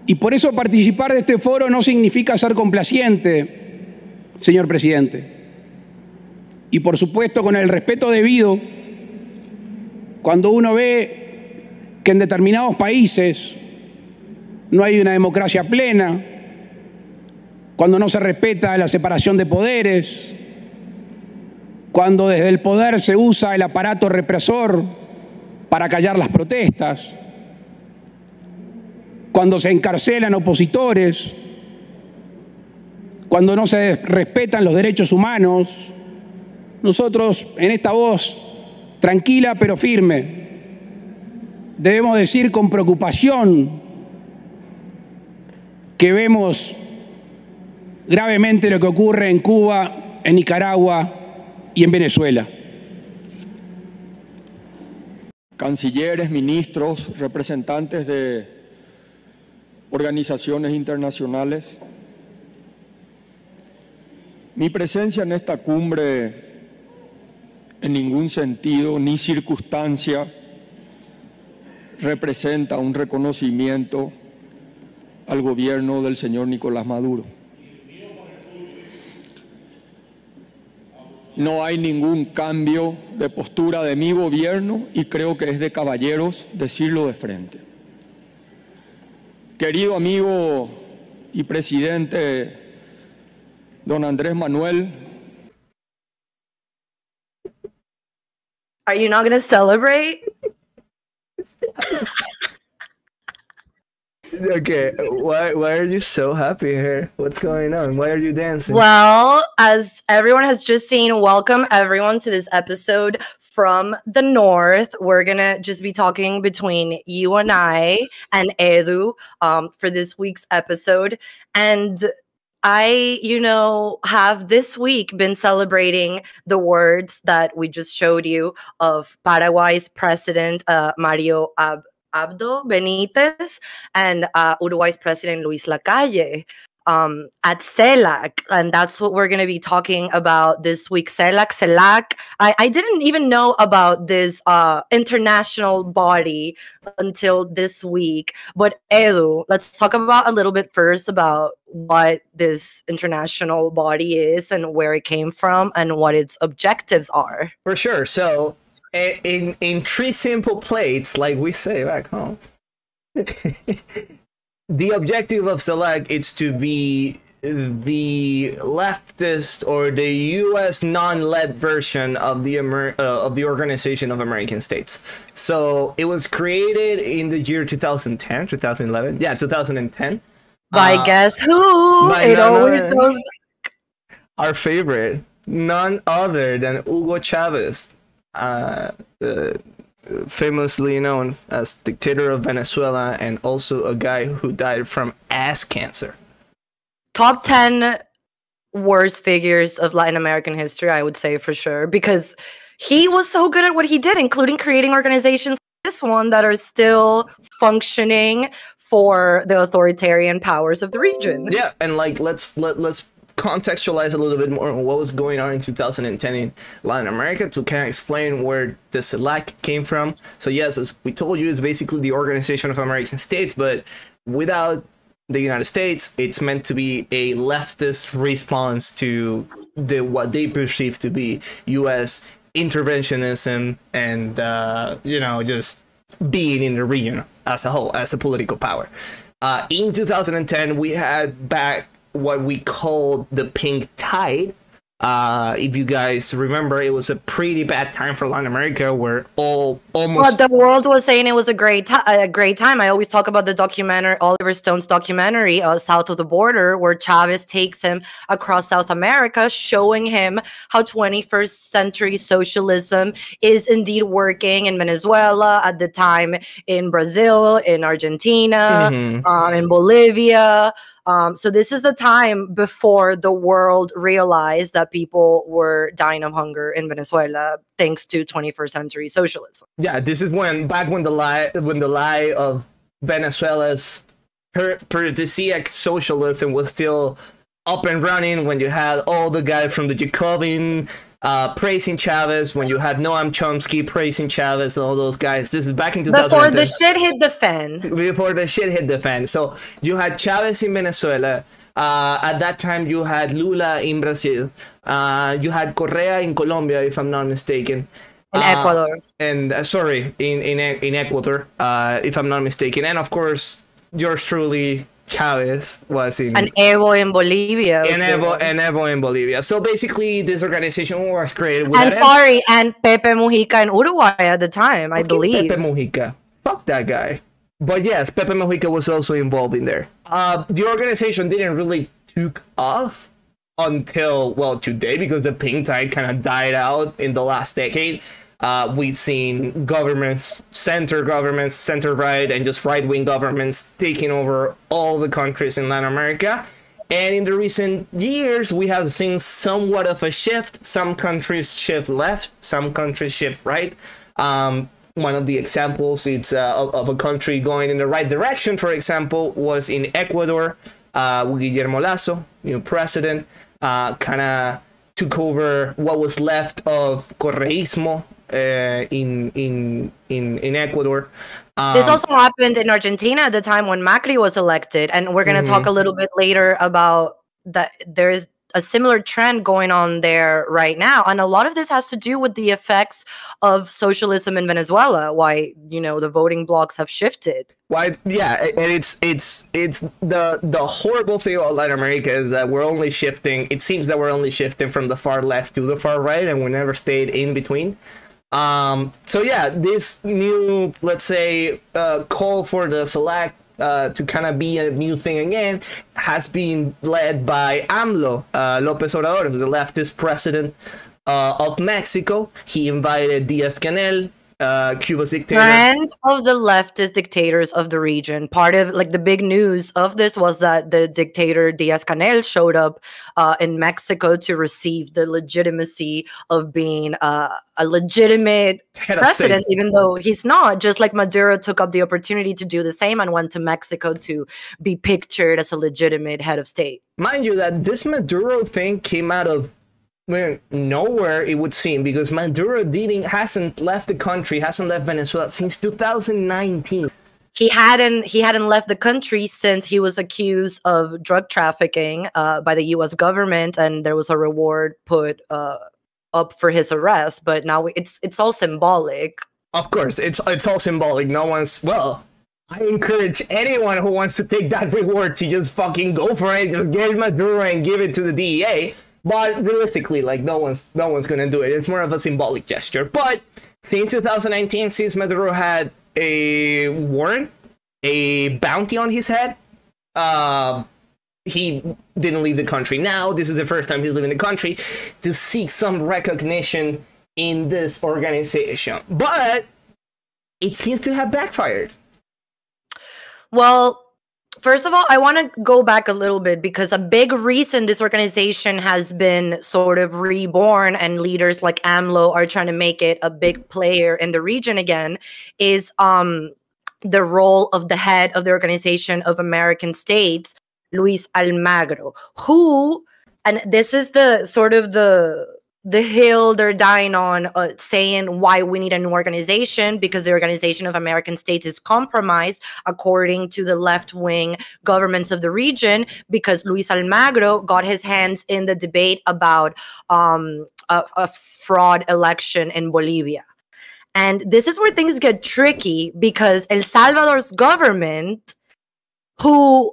Y por eso participar de este foro no significa ser complaciente, señor presidente. Y por supuesto, con el respeto debido, cuando uno ve que en determinados países no hay una democracia plena, cuando no se respeta la separación de poderes, cuando desde el poder se usa el aparato represor para callar las protestas, cuando se encarcelan opositores, cuando no se respetan los derechos humanos, nosotros en esta voz tranquila pero firme debemos decir con preocupación que vemos gravemente lo que ocurre en Cuba, en Nicaragua y en Venezuela. Cancilleres, ministros, representantes de organizaciones internacionales, mi presencia en esta cumbre en ningún sentido ni circunstancia representa un reconocimiento al gobierno del señor Nicolás Maduro. No hay ningún cambio de postura de mi gobierno y creo que es de caballeros decirlo de frente. Querido amigo y presidente don Andrés Manuel. Are you not going to celebrate? Okay, why are you so happy here? What's going on? Why are you dancing? Well, as everyone has just seen, welcome everyone to this episode from the North. We're gonna just be talking between you and I and Edu for this week's episode. And I, have this week been celebrating the words that we just showed you of Paraguay's president, Mario Abdo Benitez, and Uruguay's president, Luis Lacalle, at CELAC. And that's what we're going to be talking about this week. CELAC. I didn't even know about this international body until this week. But Edu, let's talk about a little bit first about what this international body is and where it came from and what its objectives are. For sure. So in three simple plates, like we say back home, the objective of CELAC is to be the leftist or the U.S. non-led version of the Organization of American States. So it was created in the year 2010, 2011. Yeah, 2010. By guess who? It always goes back. Our favorite, none other than Hugo Chavez, famously known as dictator of Venezuela and also a guy who died from ass cancer. Top 10 worst figures of Latin American history, I would say for sure, because he was so good at what he did, including creating organizations like this one that are still functioning for the authoritarian powers of the region. Yeah, and like let's contextualize a little bit more on what was going on in 2010 in Latin America to kind of explain where the CELAC came from. So yes, as we told you, it's basically the Organization of American States, but without the United States, it's meant to be a leftist response to what they perceive to be U.S. interventionism and just being in the region as a whole, as a political power. In 2010, we had back what we called the pink tide. If you guys remember, it was a pretty bad time for Latin America, where But the world was saying it was a great time. I always talk about the documentary, Oliver Stone's documentary, South of the Border, where Chavez takes him across South America, showing him how 21st century socialism is indeed working in Venezuela, at the time in Brazil, in Argentina, in Bolivia. So this is the time before the world realized that people were dying of hunger in Venezuela thanks to 21st century socialism. Yeah, this is when the lie of Venezuela's paradisiac socialism was still up and running, when you had all the guys from the Jacobin praising Chavez, when you had Noam Chomsky praising Chavez and all those guys. This is back in 2010. Before the shit hit the fan. Before the shit hit the fan. So you had Chavez in Venezuela. At that time, you had Lula in Brazil. You had Correa in Colombia, if I'm not mistaken. In Ecuador. And sorry, in Ecuador, if I'm not mistaken. And of course, yours truly, Chavez, was in... And Evo in Bolivia. And Evo in Bolivia. So basically, this organization was created with... And Pepe Mujica in Uruguay at the time, I believe. Pepe Mujica. Fuck that guy. But yes, Pepe Mujica was also involved in there. The organization didn't really took off until, well, today, because the pink tide kind of died out in the last decade. We've seen governments, center-right, and just right-wing governments taking over all the countries in Latin America. And in the recent years, we have seen somewhat of a shift. Some countries shift left, some countries shift right. One of the examples of a country going in the right direction, for example, was in Ecuador. Guillermo Lasso, new president, kind of took over what was left of Correísmo in Ecuador. This also happened in Argentina at the time when Macri was elected, and we're going to talk a little bit later about that. There is a similar trend going on there right now, and a lot of this has to do with the effects of socialism in Venezuela. Why, you know, the voting blocks have shifted. Why? Yeah, and it's the horrible thing about Latin America is that we're only shifting. It seems that we're only shifting from the far left to the far right, and we never stayed in between. So yeah, this new, let's say, call for the CELAC to kind of be a new thing again has been led by AMLO, Lopez Obrador, who's a leftist president of Mexico. He invited Díaz-Canel, Cuba's dictator. Friend of the leftist dictators of the region. Part of, like, the big news of this was that the dictator Díaz-Canel showed up in Mexico to receive the legitimacy of being a legitimate president, even though he's not. Just like Maduro took up the opportunity to do the same and went to Mexico to be pictured as a legitimate head of state. Mind you that this Maduro thing came out of nowhere, it would seem, because Maduro hasn't left the country, hasn't left Venezuela since 2019. He hadn't left the country since he was accused of drug trafficking by the U.S. government, and there was a reward put up for his arrest. But now it's all symbolic. Of course, it's all symbolic. No one's, well, I encourage anyone who wants to take that reward to just fucking go for it. Just get Maduro and give it to the DEA. But realistically, like, no one's gonna do it. It's more of a symbolic gesture. But since 2019, since Maduro had a warrant, a bounty on his head, he didn't leave the country. Now, this is the first time he's leaving the country to seek some recognition in this organization. But it seems to have backfired. Well, first of all, I want to go back a little bit, because a big reason this organization has been sort of reborn and leaders like AMLO are trying to make it a big player in the region again is the role of the head of the Organization of American States, Luis Almagro, who, and this is the sort of the hill they're dying on, saying why we need a new organization, because the Organization of American States is compromised according to the left-wing governments of the region, because Luis Almagro got his hands in the debate about a fraud election in Bolivia. And this is where things get tricky, because El Salvador's government, who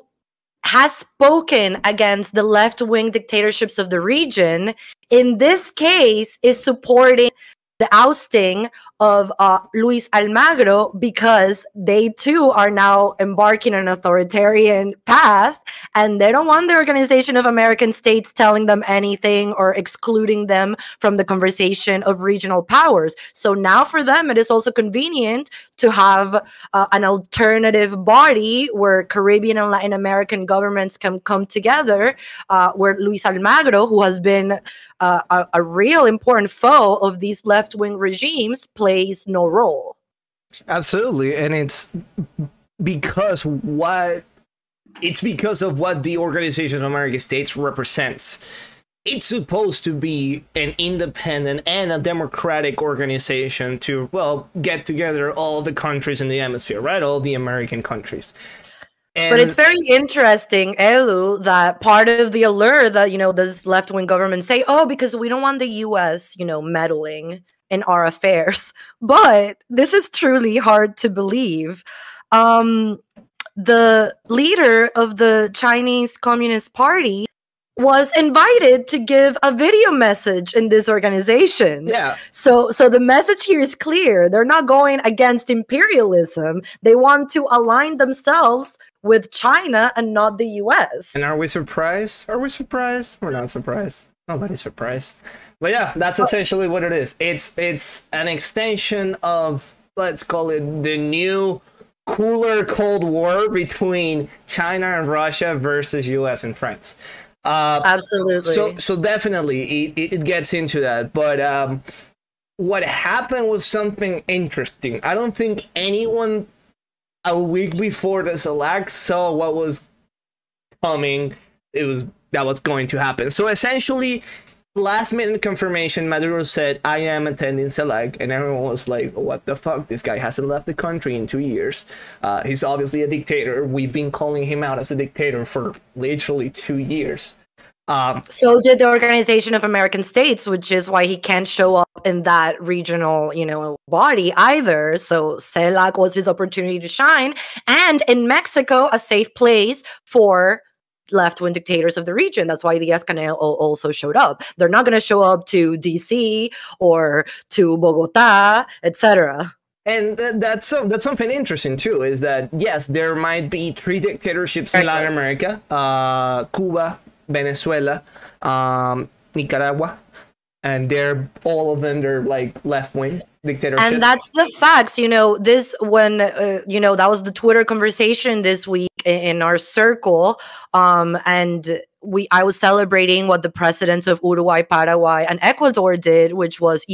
has spoken against the left-wing dictatorships of the region, in this case is supporting the ousting of Luis Almagro, because they too are now embarking on an authoritarian path, and they don't want the Organization of American States telling them anything or excluding them from the conversation of regional powers. So now for them, it is also convenient to have an alternative body where Caribbean and Latin American governments can come together, where Luis Almagro, who has been a real important foe of these left-wing regimes, plays no role. Absolutely, and it's because of what the Organization of American States represents. it's supposed to be an independent and a democratic organization to, well, get together all the countries in the hemisphere, right? All the American countries. And but it's very interesting, Elu, that part of the allure that, this left-wing government say, oh, because we don't want the U.S., meddling in our affairs. But this is truly hard to believe. The leader of the Chinese Communist Party was invited to give a video message in this organization. Yeah. So the message here is clear. They're not going against imperialism. They want to align themselves with China and not the US. And are we surprised? Are we surprised? We're not surprised. Nobody's surprised. But yeah, that's essentially what it is. It's an extension of, let's call it, the new cooler Cold War between China and Russia versus US and France. Absolutely. So definitely it gets into that. But what happened was something interesting. I don't think anyone a week before the CELAC saw what was coming. That was going to happen. So essentially, last minute confirmation, Maduro said, I am attending CELAC, and everyone was like, what the fuck? This guy hasn't left the country in 2 years. He's obviously a dictator. We've been calling him out as a dictator for literally 2 years. So did the Organization of American States, which is why he can't show up in that regional, body either. So CELAC was his opportunity to shine. And in Mexico, a safe place for left-wing dictators of the region. That's why the Canel also showed up. They're not going to show up to DC or to Bogota, etc. And that's something interesting too, is that yes, there might be 3 dictatorships in Latin America: Cuba, Venezuela, Nicaragua, and all of them they're like left-wing dictatorships. And that's the facts. This when that was the Twitter conversation this week in our circle, and I was celebrating what the presidents of Uruguay, Paraguay, and Ecuador did, which was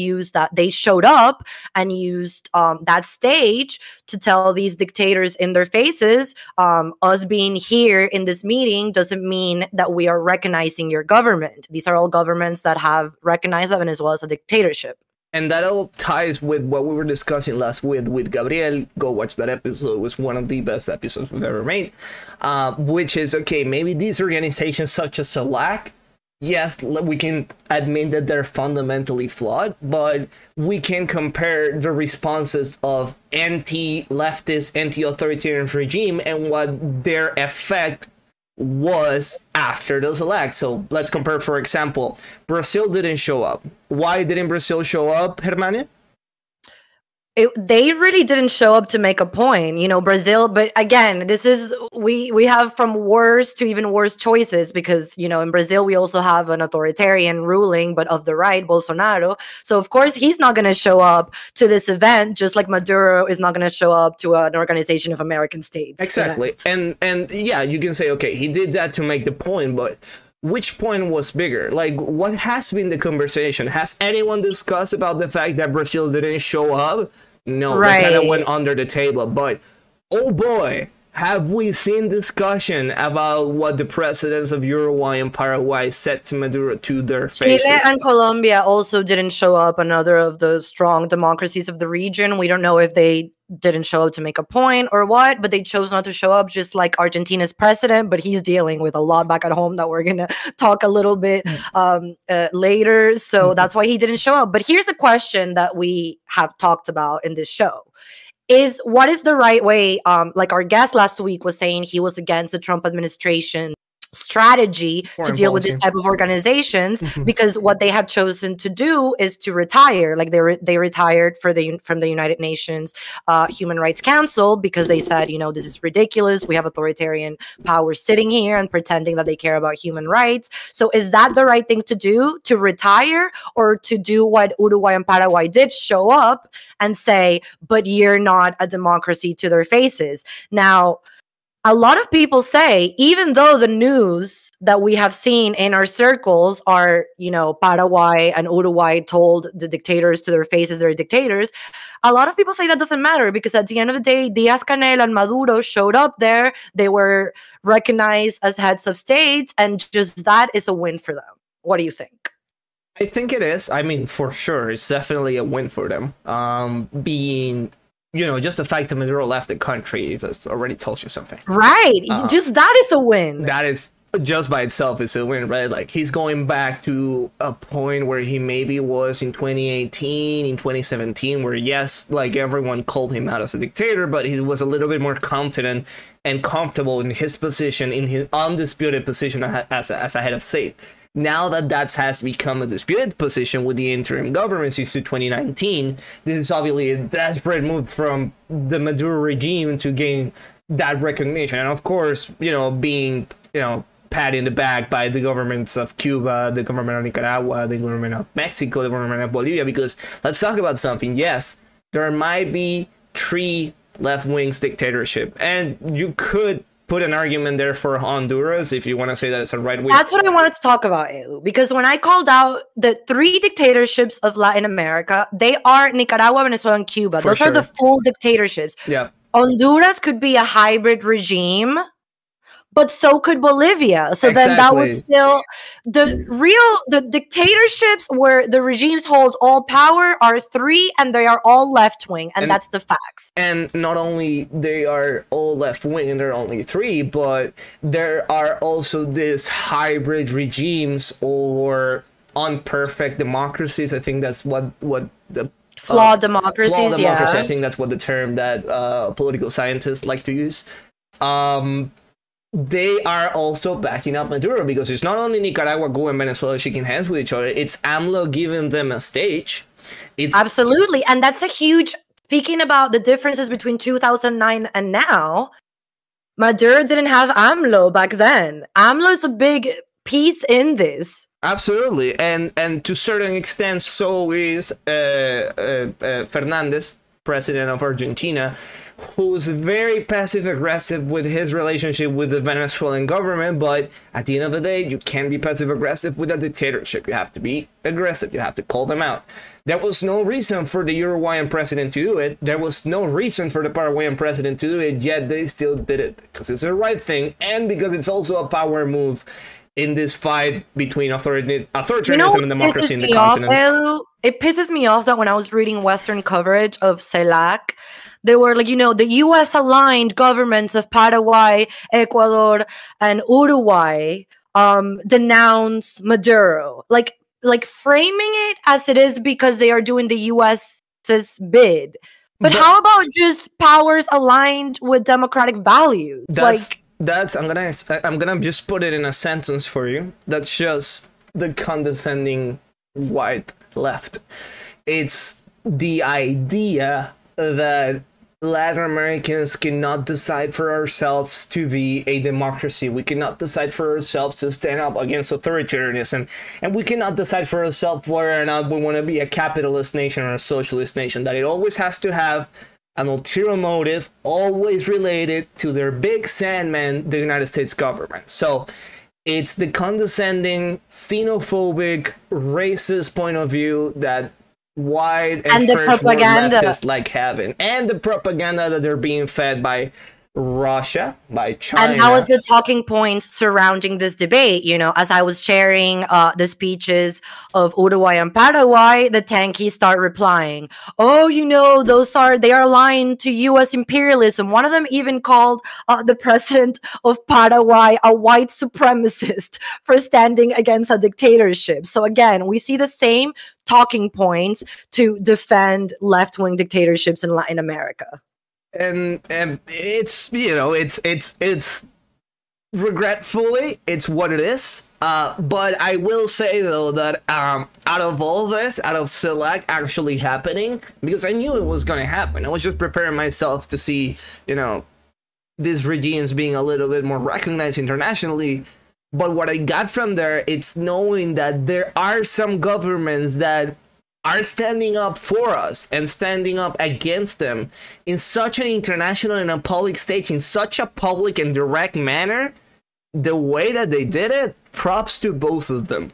they showed up and used that stage to tell these dictators in their faces, us being here in this meeting doesn't mean that we are recognizing your government. These are all governments that have recognized that Venezuela as a dictatorship. And that all ties with what we were discussing last week with Gabriel. Go watch that episode. It was one of the best episodes we've ever made. Which is, okay, maybe these organizations such as CELAC, yes, we can admit that they're fundamentally flawed, but we can compare the responses of anti-leftist, anti-authoritarian regime and what their effect was after the CELAC. So let's compare, for example, Brazil didn't show up. Why didn't Brazil show up, Germania? They really didn't show up to make a point, Brazil. But again, this is we have from worse to even worse choices because, in Brazil, we also have an authoritarian ruling, but of the right, Bolsonaro. So, of course, he's not going to show up to this event, just like Maduro is not going to show up to an Organization of American States. Exactly. And yeah, you can say, okay, he did that to make the point, but which point was bigger? Like, what has been the conversation? Has anyone discussed about the fact that Brazil didn't show up? No, right. That kind of went under the table. But, oh boy, have we seen discussion about what the presidents of Uruguay and Paraguay said to Maduro to their faces? Chile and Colombia also didn't show up, another of the strong democracies of the region. We don't know if they didn't show up to make a point or what, but they chose not to show up, just like Argentina's president, but he's dealing with a lot back at home that we're going to talk a little bit later. So that's why he didn't show up. But here's a question that we have talked about in this show. Is what is the right way? Like our guest last week was saying, he was against the Trump administration strategy to deal with this type of organizations because what they have chosen to do is to retire. Like they retired from the United Nations Human Rights Council because they said, this is ridiculous. We have authoritarian powers sitting here and pretending that they care about human rights. So is that the right thing to do, to retire, or to do what Uruguay and Paraguay did, show up and say, but you're not a democracy to their faces? Now, a lot of people say, even though the news that we have seen in our circles are, Paraguay and Uruguay told the dictators to their faces they're dictators, a lot of people say that doesn't matter because at the end of the day, Díaz-Canel and Maduro showed up there. They were recognized as heads of states, and just that is a win for them. What do you think? I think it is. I mean, for sure, it's definitely a win for them. Being, just the fact that Maduro left the country that already tells you something. Right. Just that is a win. That is just by itself is a win, right? Like, he's going back to a point where he maybe was in 2018, in 2017, where, yes, like, everyone called him out as a dictator, but he was a little bit more confident and comfortable in his position, in his undisputed position as a head of state. Now that has become a disputed position with the interim government since 2019, this is obviously a desperate move from the Maduro regime to gain that recognition. And of course, being, pat in the back by the governments of Cuba, the government of Nicaragua, the government of Mexico, the government of Bolivia, because let's talk about something. Yes, there might be 3 left-wing dictatorship, and you could put an argument there for Honduras if you want to say that it's a right wing. That's what I wanted to talk about, Edu, because when I called out the 3 dictatorships of Latin America, they are Nicaragua, Venezuela, and Cuba. Those are the full dictatorships. Yeah. Honduras could be a hybrid regime, but so could Bolivia. So then that would still, the dictatorships where the regimes hold all power are 3, and they are all left wing, and that's the facts. And not only they are all left wing and they're only 3, but there are also these hybrid regimes or unperfect democracies. I think that's what the flawed democracies. I think that's what the term that political scientists like to use. They are also backing up Maduro, because it's not only Nicaragua, Cuba, and Venezuela shaking hands with each other, it's AMLO giving them a stage. Absolutely. And that's a huge, speaking about the differences between 2009 and now, Maduro didn't have AMLO back then. AMLO is a big piece in this. Absolutely. And to a certain extent, so is Fernandez, president of Argentina, who's very passive-aggressive with his relationship with the Venezuelan government, but at the end of the day, you can't be passive-aggressive with a dictatorship. You have to be aggressive. You have to call them out. There was no reason for the Uruguayan president to do it. There was no reason for the Paraguayan president to do it, yet they still did it, because it's the right thing, and because it's also a power move in this fight between authoritarianism and democracy in the continent. It pisses me off that when I was reading Western coverage of CELAC, they were like, the U.S.-aligned governments of Paraguay, Ecuador, and Uruguay denounce Maduro. Like framing it as it is because they are doing the U.S.'s bid. But how about just powers aligned with democratic values? I'm gonna just put it in a sentence for you. That's just the condescending white left. It's the idea that Latin Americans cannot decide for ourselves to be a democracy. We cannot decide for ourselves to stand up against authoritarianism. And we cannot decide for ourselves whether or not we want to be a capitalist nation or a socialist nation. That it always has to have an ulterior motive, always related to their big sandman, the United States government. So it's the condescending, xenophobic, racist point of view that white and first world leftists like having, and the propaganda that they're being fed by Russia, by China. And that was the talking points surrounding this debate. As I was sharing the speeches of Uruguay and Paraguay, the tankies start replying, oh, they are aligned to U.S. imperialism. One of them even called the president of Paraguay a white supremacist for standing against a dictatorship. So again, we see the same talking points to defend left-wing dictatorships in Latin America. And it's it's regretfully it's what it is. But I will say though that out of all this, out of CELAC actually happening, because I knew it was going to happen. I was just preparing myself to see these regimes being a little bit more recognized internationally. But what I got from there, it's knowing that there are some governments that are standing up for us and standing up against them in such an international and a public stage, in such a public and direct manner. The way that they did it, props to both of them.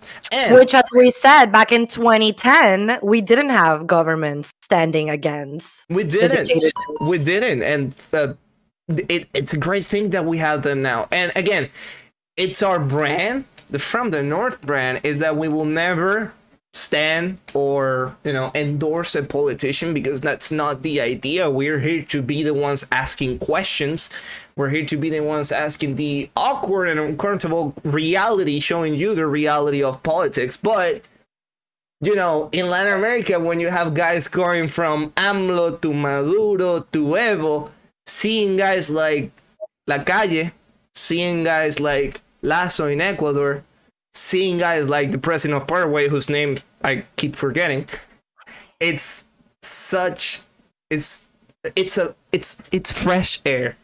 Which, as we said, back in 2010, we didn't have governments standing against. We didn't. And it's a great thing that we have them now. And again, it's our brand. the From the North brand is that we will never stand or, you know, endorse a politician, because that's not the idea. We're here to be the ones asking questions. We're here to be the ones asking the awkward and uncomfortable reality, showing you the reality of politics. But, you know, in Latin America, when you have guys going from AMLO to Maduro to Evo, seeing guys like Lacalle, seeing guys like Lasso in Ecuador, seeing guys like the president of Paraguay, whose name I keep forgetting, it's fresh air.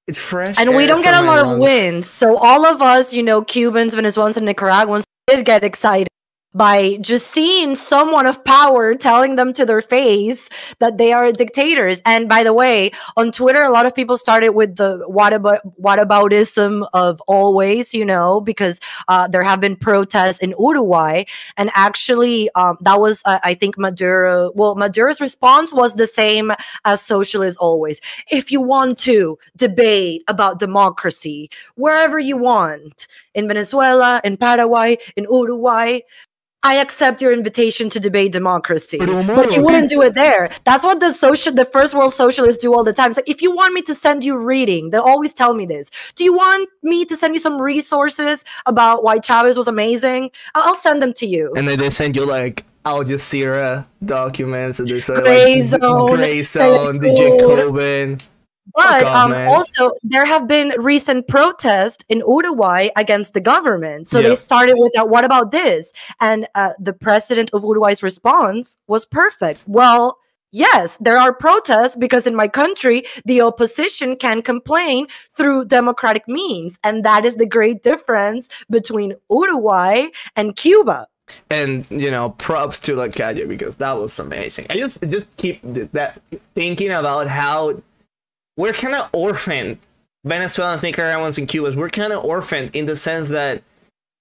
It's fresh and air we don't get a for lot my of lungs. wins. So all of us, you know, Cubans, Venezuelans, and Nicaraguans did get excited by just seeing someone of power telling them to their face that they are dictators. And by the way, on Twitter, a lot of people started with the whataboutism of always, you know, because there have been protests in Uruguay. And actually, that was, I think, Maduro. Well, Maduro's response was the same as socialist always. If you want to debate about democracy, wherever you want, in Venezuela, in Paraguay, in Uruguay, I accept your invitation to debate democracy, but you wouldn't do it there. That's what the first world socialists do all the time. It's like, if you want me to send you reading, they'll always tell me this. Do you want me to send you some resources about why Chavez was amazing? I'll send them to you. And then they send you like Al Jazeera documents, and they say Gray like Zone, Gray Zone, the Jacobin. But man. also, there have been recent protests in Uruguay against the government. So they started with that, what about this? And the president of Uruguay's response was perfect. Well, yes, there are protests because in my country, the opposition can complain through democratic means. And that is the great difference between Uruguay and Cuba. And, you know, props to Lacalle, because that was amazing. I just keep that thinking about how we're kind of orphaned, Venezuelans, Nicaraguans, and Cubans. We're kind of orphaned in the sense that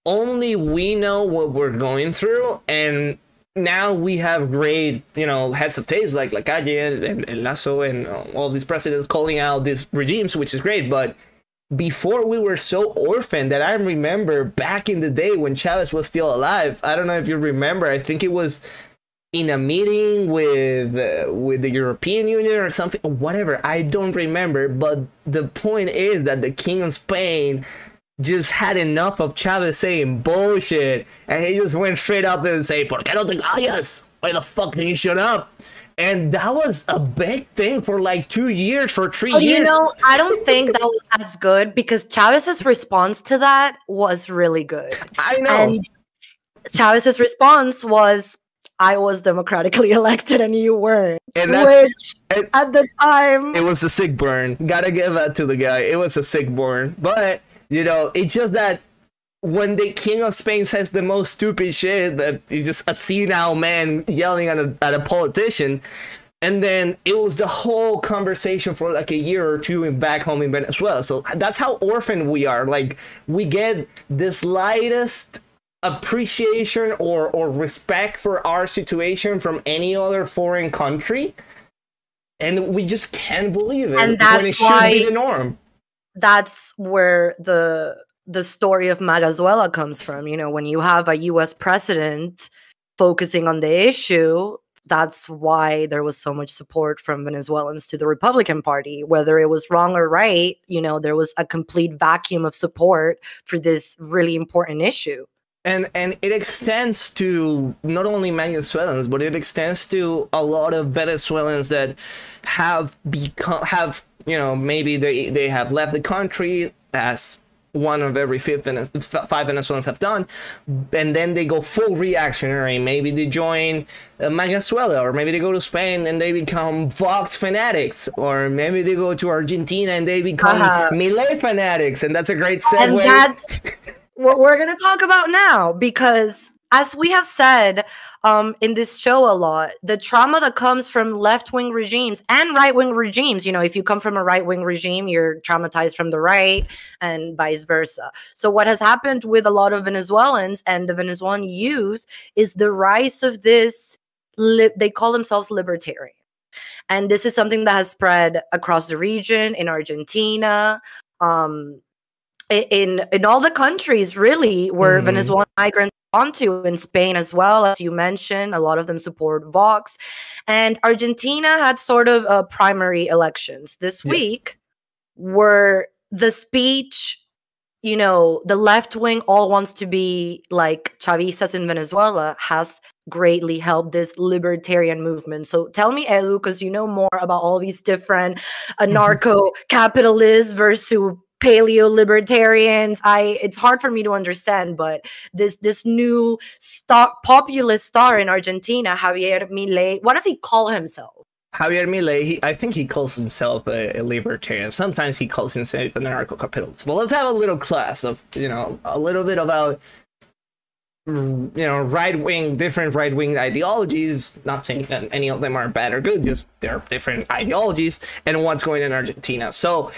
only we know what we're going through, and now we have great, you know, heads of taste like Lacalle and Lasso and all these presidents calling out these regimes, which is great. But before, we were so orphaned that I remember back in the day when Chavez was still alive. I don't know if you remember. I think it was in a meeting with the European Union or something, whatever, I don't remember, but the point is that the King of Spain just had enough of Chavez saying bullshit, and he just went straight up and say, "¿Por qué no te callas? Why the fuck did you shut up?" And that was a big thing for like 2 years, for 3 years. You know, I don't think that was as good, because Chavez's response to that was really good. I know. And Chavez's response was, I was democratically elected and you weren't. And at the time, it was a sick burn. Gotta give that to the guy. It was a sick burn. But, you know, it's just that when the King of Spain says the most stupid shit, that he's just a senile man yelling at a politician, and then it was the whole conversation for like a year or two back home in Venezuela. So that's how orphaned we are. Like, we get the slightest appreciation or respect for our situation from any other foreign country, and we just can't believe it. And that's when it why should be the norm. That's where the story of Magazuela comes from. You know, when you have a US president focusing on the issue, that's why there was so much support from Venezuelans to the Republican Party. Whether it was wrong or right, you know, there was a complete vacuum of support for this really important issue. And it extends to not only Venezuelans, but it extends to a lot of Venezuelans that have you know, maybe they have left the country, as one of every five Venezuelans have done, and then they go full reactionary. Maybe they join Venezuela, or maybe they go to Spain and they become Vox fanatics, or maybe they go to Argentina and they become Milei fanatics, and that's a great segue. And that's what we're going to talk about now, because as we have said in this show a lot, the trauma that comes from left-wing regimes and right-wing regimes, you know, if you come from a right-wing regime, you're traumatized from the right, and vice versa. So what has happened with a lot of Venezuelans and the Venezuelan youth is the rise of this, they call themselves libertarian. And this is something that has spread across the region, in Argentina, in all the countries, really, where Venezuelan migrants onto, in Spain as well, as you mentioned, a lot of them support Vox. And Argentina had sort of primary elections this week, where the speech, you know, the left wing all wants to be like Chavistas in Venezuela, has greatly helped this libertarian movement. So tell me, Edu, because you know more about all these different anarcho-capitalists versus paleo-libertarians. It's hard for me to understand, but this new populist star in Argentina, Javier Milei, what does he call himself? Javier Milei, I think he calls himself a libertarian. Sometimes he calls himself an anarcho-capitalist. Well, let's have a little class of, you know, a little bit about, you know, different right-wing ideologies. Not saying that any of them are bad or good, just they're different ideologies, and what's going on in Argentina. So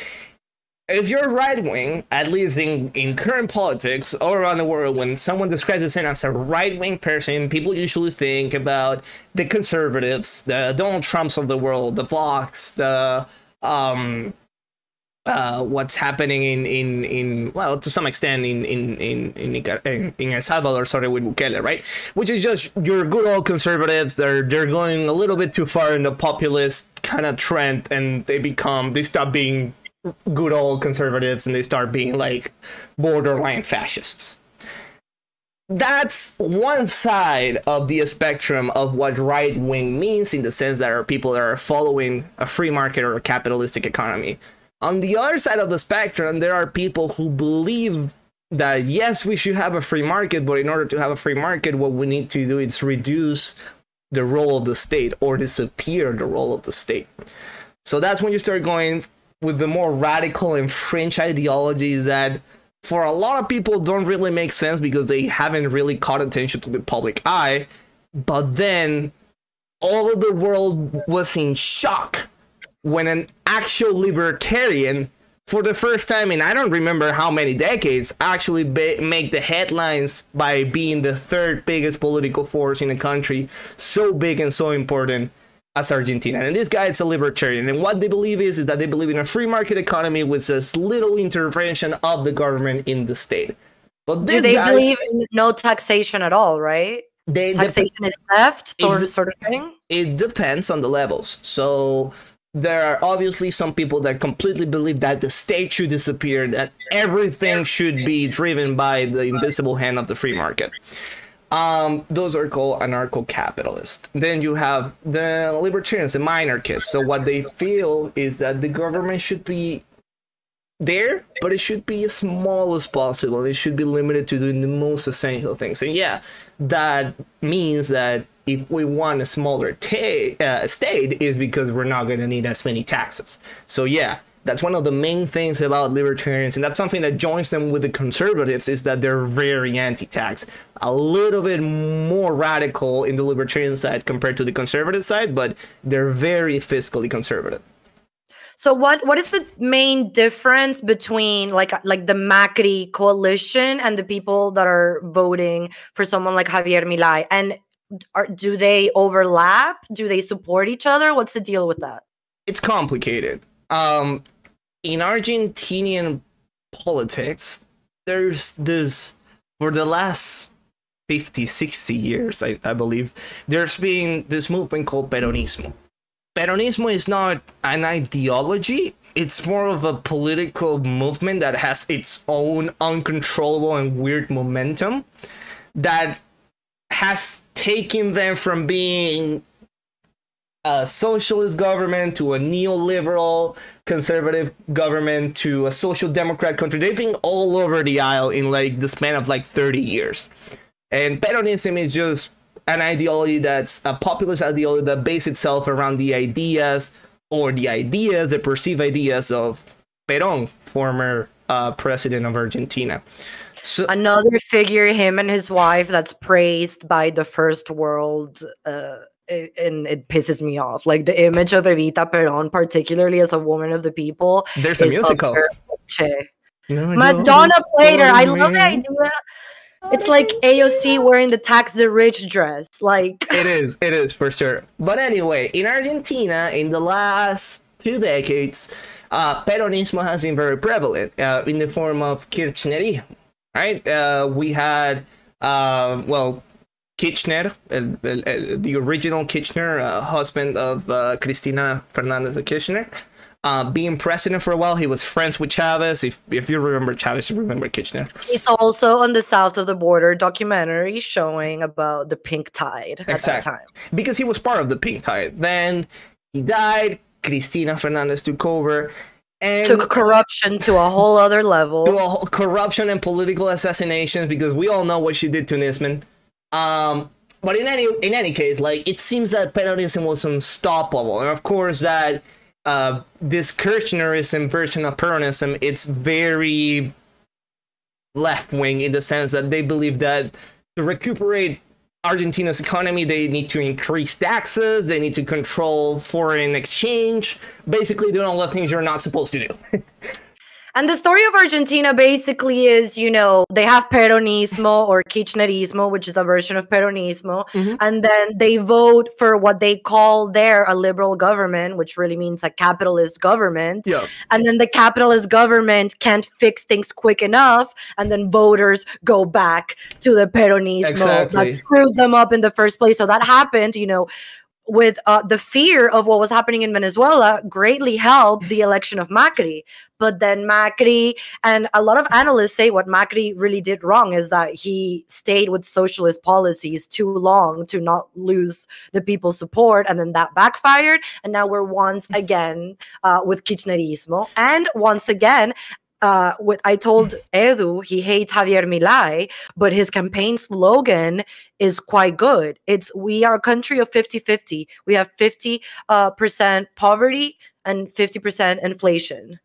if you're right-wing, at least in current politics all around the world, when someone describes themselves as a right-wing person, people usually think about the conservatives, the Donald Trumps of the world, the Vox, the what's happening in well, to some extent in El Salvador, sorry, with Bukele, right? Which is just your good old conservatives. They're going a little bit too far in the populist kind of trend, and they stop being good old conservatives and they start being like borderline fascists. That's one side of the spectrum of what right wing means, in the sense that are people that are following a free market or a capitalistic economy. On the other side of the spectrum, there are people who believe that yes, we should have a free market, but in order to have a free market, what we need to do is reduce the role of the state or disappear the role of the state. So that's when you start going with the more radical and fringe ideologies that for a lot of people don't really make sense because they haven't really caught attention to the public eye. But then all of the world was in shock when an actual libertarian, for the first time in I don't remember how many decades, actually make the headlines by being the third biggest political force in the country, so big and so important as Argentina. And this guy is a libertarian, and what they believe is that they believe in a free market economy with as little intervention of the government in the state. But do they believe in no taxation at all, right? Taxation is left, sort of thing? It depends on the levels. So there are obviously some people that completely believe that the state should disappear, that everything should be driven by the invisible hand of the free market. Those are called anarcho-capitalists. Then you have the libertarians, the minarchists. So what they feel is that the government should be there, but it should be as small as possible. It should be limited to doing the most essential things. And yeah, that means that if we want a smaller state, is because we're not going to need as many taxes. So yeah, that's one of the main things about libertarians, and that's something that joins them with the conservatives, is that they're very anti-tax. A little bit more radical in the libertarian side compared to the conservative side, but they're very fiscally conservative. So what is the main difference between like the Macri coalition and the people that are voting for someone like Javier Milei? And do they overlap? Do they support each other? What's the deal with that? It's complicated. In Argentinian politics, there's this, for the last 50, 60 years, I believe, there's been this movement called Peronismo. Peronismo is not an ideology, it's more of a political movement that has its own uncontrollable and weird momentum that has taken them from being a socialist government to a neoliberal conservative government to a social democrat country. They've been all over the aisle in like the span of like 30 years. And Peronism is just an ideology that's a populist ideology that bases itself around the ideas, the perceived ideas of Perón, former president of Argentina. So, another figure, him and his wife, that's praised by the first world, and it pisses me off. Like the image of Evita Perón, particularly as a woman of the people. There's a musical. Madonna played her. I love the idea. It's like AOC wearing the tax the rich dress. Like it is for sure. But anyway, in Argentina, in the last 2 decades, Peronismo has been very prevalent in the form of Kirchnerismo, right? We had, well, Kirchner, the original Kirchner, husband of Cristina Fernandez de Kirchner, being president for a while. He was friends with Chavez. If you remember Chavez, you remember Kirchner. He's also on the south of the border documentary showing about the pink tide at that time. Because he was part of the pink tide. Then he died. Cristina Fernandez took over. And took corruption to a whole other level. To a whole corruption and political assassinations, because we all know what she did to Nisman. But in any case, like, it seems that Peronism was unstoppable. And of course that this Kirchnerism version of Peronism, it's very left-wing in the sense that they believe that to recuperate Argentina's economy, they need to increase taxes, they need to control foreign exchange, basically doing all the things you're not supposed to do. And the story of Argentina basically is, you know, they have Peronismo or Kirchnerismo, which is a version of Peronismo, and then they vote for what they call there a liberal government, which really means a capitalist government. Yeah. And then the capitalist government can't fix things quick enough, and then voters go back to the Peronismo that screwed them up in the first place. So that happened, you know, with the fear of what was happening in Venezuela greatly helped the election of Macri. But then Macri, and a lot of analysts say what Macri really did wrong is that he stayed with socialist policies too long to not lose the people's support, and then that backfired. And now we're once again with Kirchnerismo. And once again, I told Edu he hates Javier Milei, but his campaign slogan is quite good. It's we are a country of 50-50. We have 50% poverty and 50% inflation.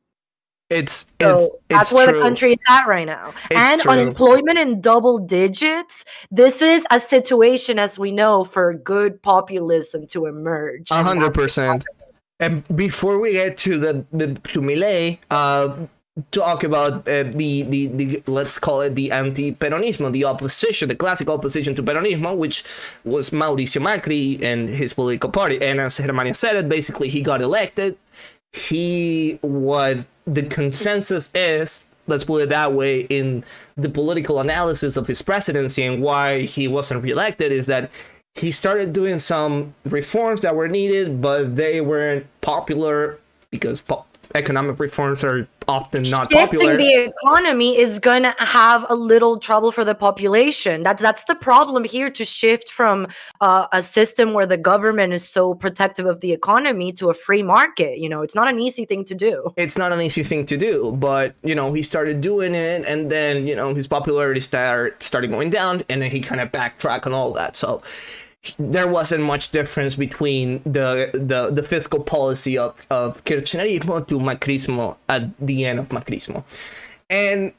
It's that's where the country is at right now. And unemployment in double digits. This is a situation, as we know, for good populism to emerge. 100%. And before we get to to Milei, talk about the let's call it the anti-Peronismo, the opposition, the classic opposition to Peronismo, which was Mauricio Macri and his political party. And as Germania said it, basically he got elected. What the consensus is, let's put it that way, in the political analysis of his presidency and why he wasn't reelected, is that he started doing some reforms that were needed, but they weren't popular because economic reforms are often not popular. Shifting the economy is going to have a little trouble for the population. That's the problem here, to shift from a system where the government is so protective of the economy to a free market. You know, it's not an easy thing to do. It's not an easy thing to do, but, you know, he started doing it, and then, you know, his popularity started going down, and then he kind of backtracked on all that. So there wasn't much difference between the fiscal policy of Kirchnerismo to Macrismo at the end of Macrismo. And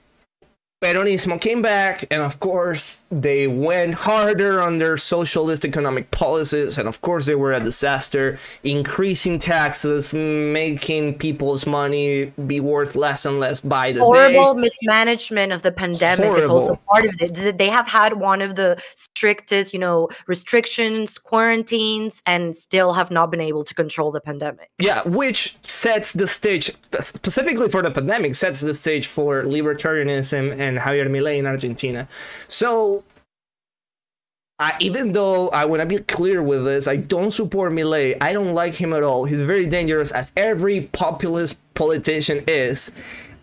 Peronismo came back, and of course they went harder on their socialist economic policies, and of course they were a disaster, increasing taxes, making people's money be worth less and less by the Horrible mismanagement of the pandemic is also part of it. They have had one of the strictest, you know, restrictions, quarantines, and still have not been able to control the pandemic. Yeah, which sets the stage, specifically for the pandemic, sets the stage for libertarianism and Javier Milei in Argentina. So, even though I want to be clear with this, I don't support Milei. I don't like him at all. He's very dangerous, as every populist politician is.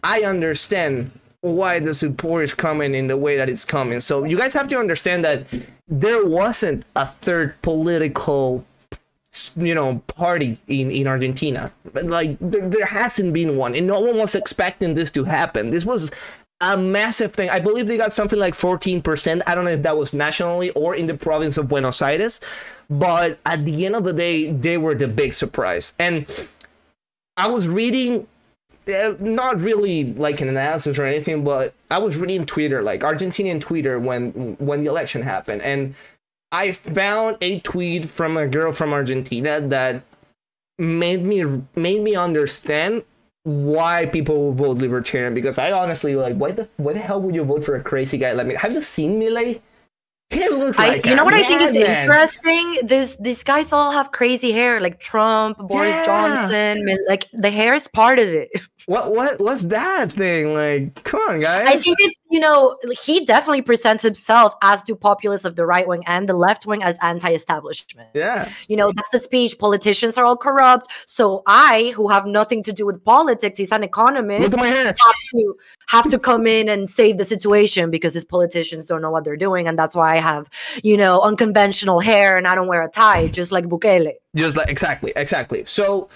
I understand why the support is coming in the way that it's coming. So you guys have to understand that there wasn't a third political, you know, party in Argentina. Like, there hasn't been one, and no one was expecting this to happen. This was a massive thing. I believe they got something like 14%. I don't know if that was nationally or in the province of Buenos Aires, but at the end of the day, they were the big surprise. And I was reading, not really like an analysis or anything, but I was reading Twitter, like Argentinian Twitter, when the election happened, and I found a tweet from a girl from Argentina that made me understand why people will vote Libertarian, because I honestly, like, why the hell would you vote for a crazy guy like me? Have you seen Milei? He looks like you know what I think is madman. interesting? These guys all have crazy hair, like Trump, Boris Johnson. Like the hair is part of it. What's that thing? Like, come on, guys. I think it's, you know, he definitely presents himself, as do populists of the right wing and the left wing, as anti-establishment. Yeah. You know, that's the speech. Politicians are all corrupt. So I, who have nothing to do with politics, he's an economist, Look at my hair. have to come in and save the situation because his politicians don't know what they're doing. And that's why I have, you know, unconventional hair and I don't wear a tie, just like Bukele. Just like, exactly. So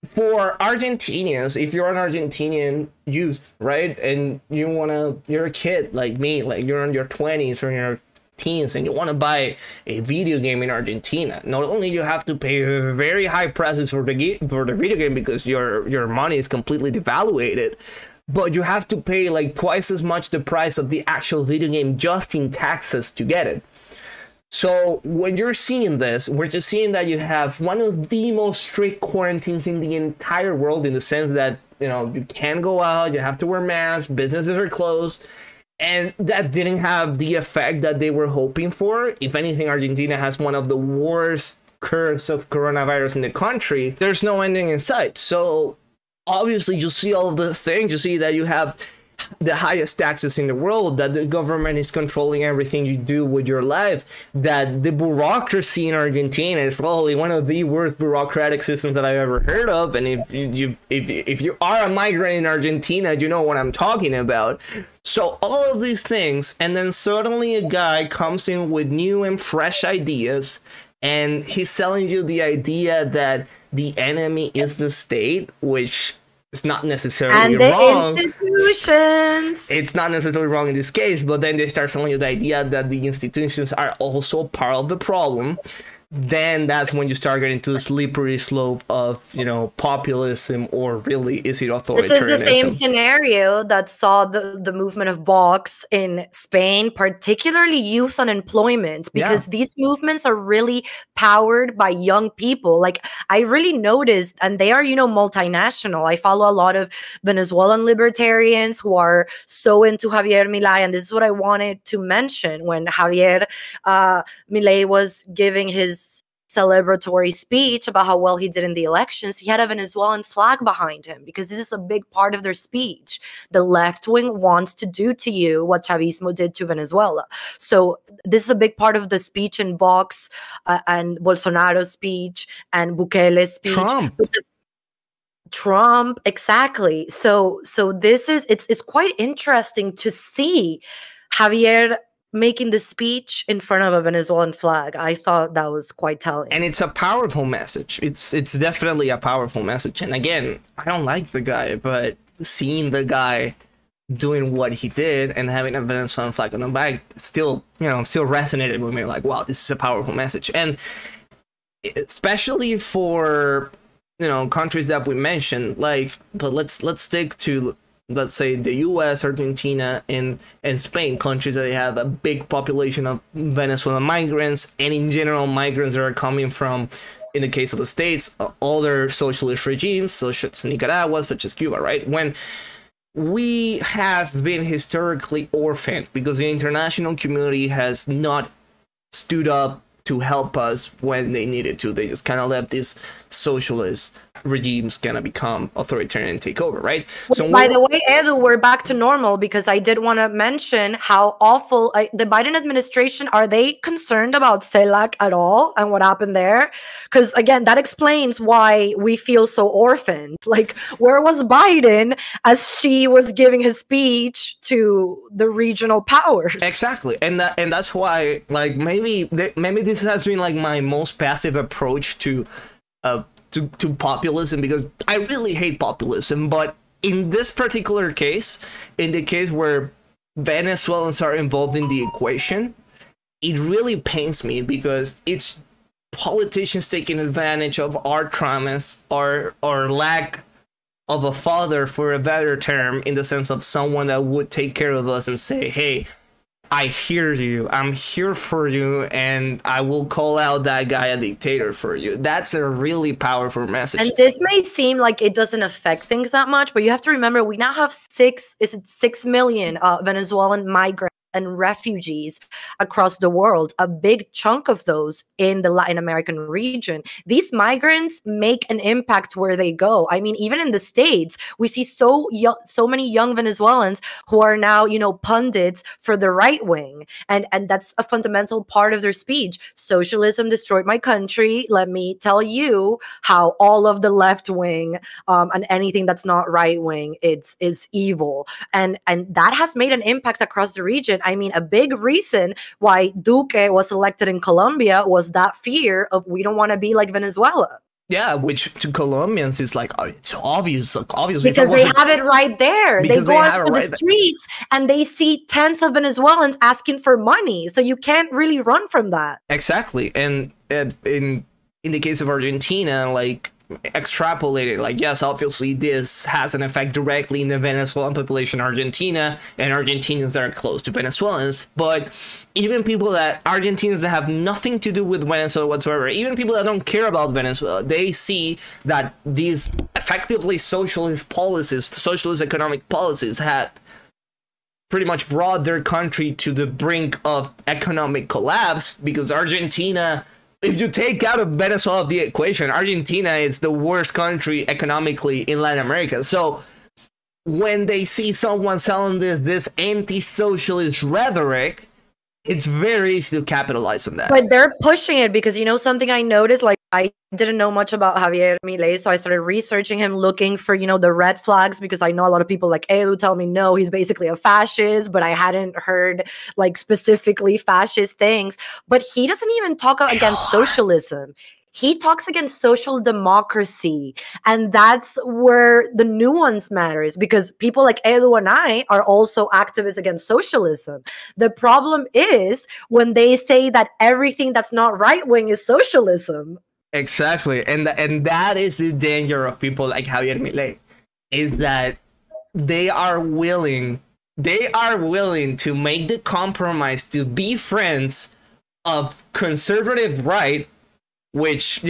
for Argentinians, if you're an Argentinian youth, right, and you're a kid like me, like you're in your 20s or your teens, and you want to buy a video game in Argentina, not only you have to pay very high prices for the video game because your money is completely devaluated, but you have to pay like twice as much the price of the actual video game just in taxes to get it. So when you're seeing this, we're just seeing that you have one of the most strict quarantines in the entire world, in the sense that, you know, you can't go out, you have to wear masks, businesses are closed, and that didn't have the effect that they were hoping for. If anything, Argentina has one of the worst curves of coronavirus in the country. There's no ending in sight. So obviously you see all of the things, you see that you have the highest taxes in the world, that the government is controlling everything you do with your life, that the bureaucracy in Argentina is probably one of the worst bureaucratic systems that I've ever heard of. And if you are a migrant in Argentina, you know what I'm talking about. So all of these things, and then suddenly a guy comes in with new and fresh ideas, and he's selling you the idea that the enemy is the state, which it's not necessarily and the wrong. Institutions. It's not necessarily wrong in this case, but then they start selling you the idea that the institutions are also part of the problem. Then that's when you start getting to the slippery slope of, you know, populism, or really is it authoritarianism? This is the same scenario that saw the movement of Vox in Spain, particularly youth unemployment, because these movements are really powered by young people. Like, I really noticed, and they are, you know, multinational. I follow a lot of Venezuelan libertarians who are so into Javier Milei, and this is what I wanted to mention. When Javier Milei was giving his celebratory speech about how well he did in the elections, he had a Venezuelan flag behind him, because this is a big part of their speech. The left wing wants to do to you what Chavismo did to Venezuela. So this is a big part of the speech in Vox and Bolsonaro's speech and Bukele's speech. Trump, exactly. So this is, it's quite interesting to see Javier making the speech in front of a Venezuelan flag. I thought that was quite telling. And it's a powerful message. It's definitely a powerful message. And again, I don't like the guy, but seeing the guy doing what he did and having a Venezuelan flag on the back still, you know, still resonated with me. Like, wow, this is a powerful message. And especially for, you know, countries that we mentioned, like, but let's stick to, let's say, the US, Argentina, and Spain, countries that have a big population of Venezuelan migrants, and in general, migrants that are coming from, in the case of the States, other socialist regimes, such as Nicaragua, such as Cuba, right? When we have been historically orphaned because the international community has not stood up to help us when they needed to. They just kind of let these socialist regimes kind of become authoritarian and take over, right? Which, so by the way, Edu, we're back to normal, because I did want to mention how awful the Biden administration, are they concerned about CELAC at all and what happened there? Because again, that explains why we feel so orphaned. Like, where was Biden as she was giving his speech to the regional powers? Exactly. And that's why, like, maybe this has been like my most passive approach to populism, because I really hate populism. But in this particular case, in the case where Venezuelans are involved in the equation, it really pains me, because it's politicians taking advantage of our traumas, our lack of a father, for a better term, in the sense of someone that would take care of us and say, hey, I hear you, I'm here for you, and I will call out that guy a dictator for you. That's a really powerful message. And this may seem like it doesn't affect things that much, but you have to remember, we now have 6 million Venezuelan migrants and refugees across the world, a big chunk of those in the Latin American region. These migrants make an impact where they go. I mean, even in the States, we see so many young Venezuelans who are now, pundits for the right wing. And that's a fundamental part of their speech. Socialism destroyed my country. Let me tell you how all of the left wing and anything that's not right wing is evil. And that has made an impact across the region. I mean, a big reason why Duque was elected in Colombia was that fear of we don't want to be like Venezuela. Yeah, which to Colombians is like, it's obvious, obviously. Because they have it right there. They go out to the streets and they see tens of Venezuelans asking for money. So you can't really run from that. Exactly. And in the case of Argentina, like, extrapolated, like, yes, obviously this has an effect directly in the Venezuelan population in Argentina, and Argentinians that are close to Venezuelans, but even people that Argentinians that have nothing to do with Venezuela whatsoever, even people that don't care about Venezuela, they see that these effectively socialist policies, socialist economic policies, had pretty much brought their country to the brink of economic collapse, because Argentina, if you take out of Venezuela of the equation, Argentina is the worst country economically in Latin America. So when they see someone selling this anti-socialist rhetoric, it's very easy to capitalize on that. But they're pushing it because, something I noticed, like, I didn't know much about Javier Milei, so I started researching him, looking for, the red flags, because I know a lot of people like Edu tell me, no, he's basically a fascist, but I hadn't heard, like, specifically fascist things. But he doesn't even talk against socialism. He talks against social democracy, and that's where the nuance matters, because people like Edu and I are also activists against socialism. The problem is when they say that everything that's not right-wing is socialism. Exactly, and that is the danger of people like Javier Milei, is that they are willing to make the compromise to be friends of conservative right, which,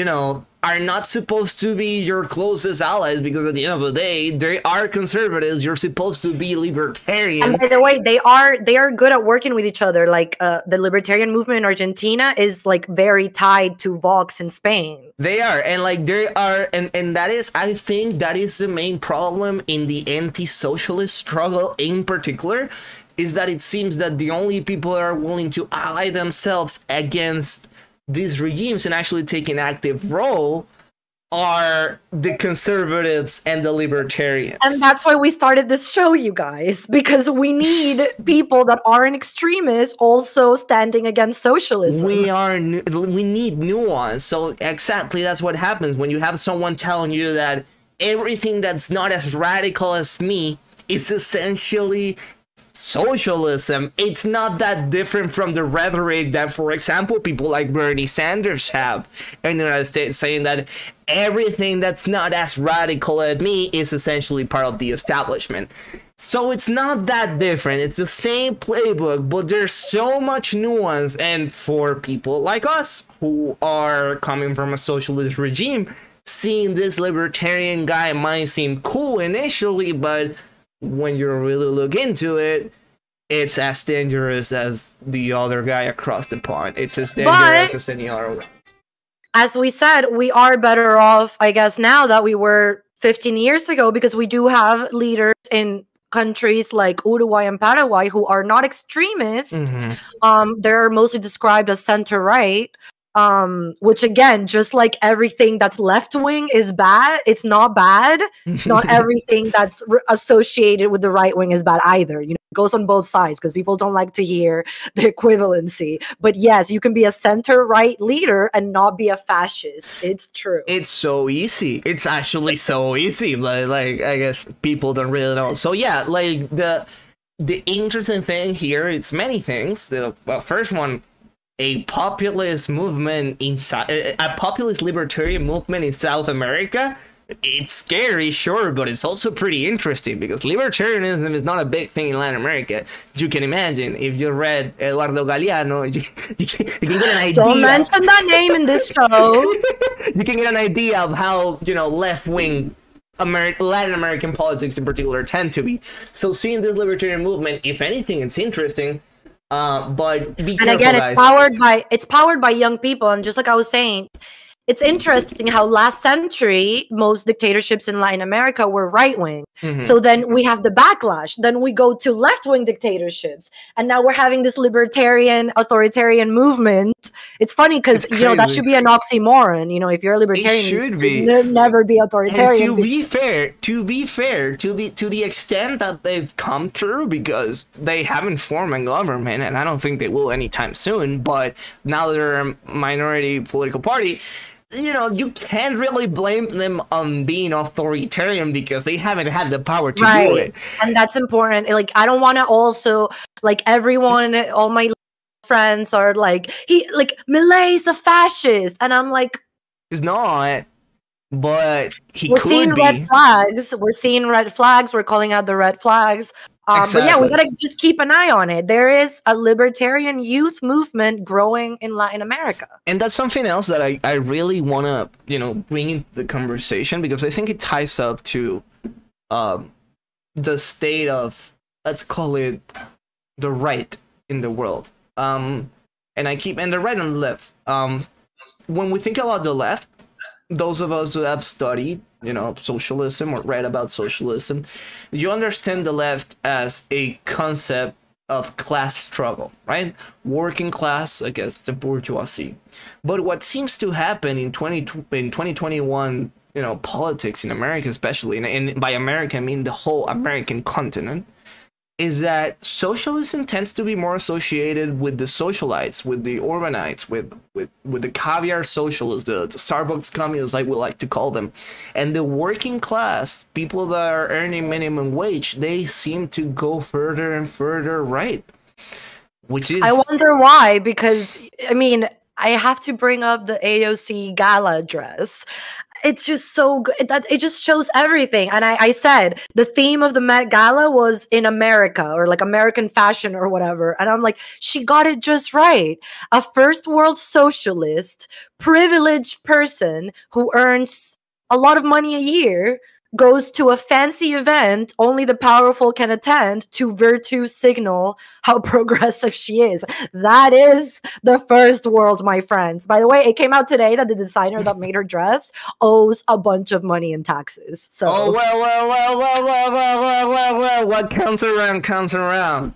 are not supposed to be your closest allies, because at the end of the day, they are conservatives. You're supposed to be libertarian. And by the way, they are good at working with each other. Like, the libertarian movement in Argentina is, like, very tied to Vox in Spain. They are, and like they are, and that is, I think that is the main problem in the anti-socialist struggle in particular, is that it seems that the only people that are willing to ally themselves against these regimes and actually take an active role are the conservatives and the libertarians. And that's why we started this show, you guys, because we need people that aren't extremists also standing against socialism. We need nuance. So exactly, that's what happens when you have someone telling you that everything that's not as radical as me is essentially socialism. It's not that different from the rhetoric that, for example, people like Bernie Sanders have in the United States, saying that everything that's not as radical as me is essentially part of the establishment. So it's not that different. It's the same playbook, but there's so much nuance. And for people like us who are coming from a socialist regime, seeing this libertarian guy might seem cool initially, but when you really look into it, it's as dangerous as the other guy across the pond. It's as dangerous as any other one. As we said, we are better off, I guess, now that we were 15 years ago, because we do have leaders in countries like Uruguay and Paraguay who are not extremists. They're mostly described as center-right. Which, again, just like everything that's left-wing is bad, it's not bad. Not everything that's associated with the right wing is bad either. It goes on both sides, because people don't like to hear the equivalency. But yes, you can be a center-right leader and not be a fascist. It's true. It's so easy. It's actually so easy, but like, I guess people don't really know. So yeah, like the interesting thing here, it's many things. The first one, a populist movement a populist libertarian movement in South America. It's scary, sure, but it's also pretty interesting, because libertarianism is not a big thing in Latin America. You can imagine, if you read Eduardo Galeano, you can get an idea. Don't mention that name in this show. You can get an idea of how, left-wing Latin American politics in particular tend to be. So seeing this libertarian movement, if anything, it's interesting, But be And careful, again, guys. it's powered by young people. And just like I was saying, it's interesting how last century most dictatorships in Latin America were right wing. So then we have the backlash. Then we go to left wing dictatorships, and now we're having this libertarian authoritarian movement. It's funny because It's that crazy. should be an oxymoron. If you're a libertarian, should you be. should never be And authoritarian. to be fair, to the extent that they've come through, because they haven't formed a government, and I don't think they will anytime soon. But now they're a minority political party. You can't really blame them on being authoritarian because they haven't had the power to do it. And that's important. Like, I don't want to also, like, everyone, all my friends are like, Milei's a fascist. And I'm like, It's not, but he we're could seeing be. red flags. We're seeing red flags. We're calling out the red flags. But yeah, we Exactly. gotta just keep an eye on it. There is a libertarian youth movement growing in Latin America. And that's something else that I really want to, bring into the conversation, because I think it ties up to the state of, let's call it, the right in the world. And the right and the left. When we think about the left, those of us who have studied, socialism or read about socialism, you understand the left as a concept of class struggle, right? Working class against the bourgeoisie. But what seems to happen in 2021, politics in America especially, and by America I mean the whole American continent, is that socialism tends to be more associated with the socialites, with the urbanites, with the caviar socialists, the Starbucks communists, like we like to call them. And the working class, people that are earning minimum wage, they seem to go further and further right. Which is... I wonder why, because, I have to bring up the AOC gala dress. It's just so good that it just shows everything. And I said the theme of the Met Gala was in America, or like American fashion or whatever. And I'm like, she got it just right. A first world socialist, privileged person who earns a lot of money a year goes to a fancy event only the powerful can attend to virtue signal how progressive she is. That is the first world, my friends. By the way, it came out today that the designer that made her dress owes a bunch of money in taxes. So, well, what comes around comes around.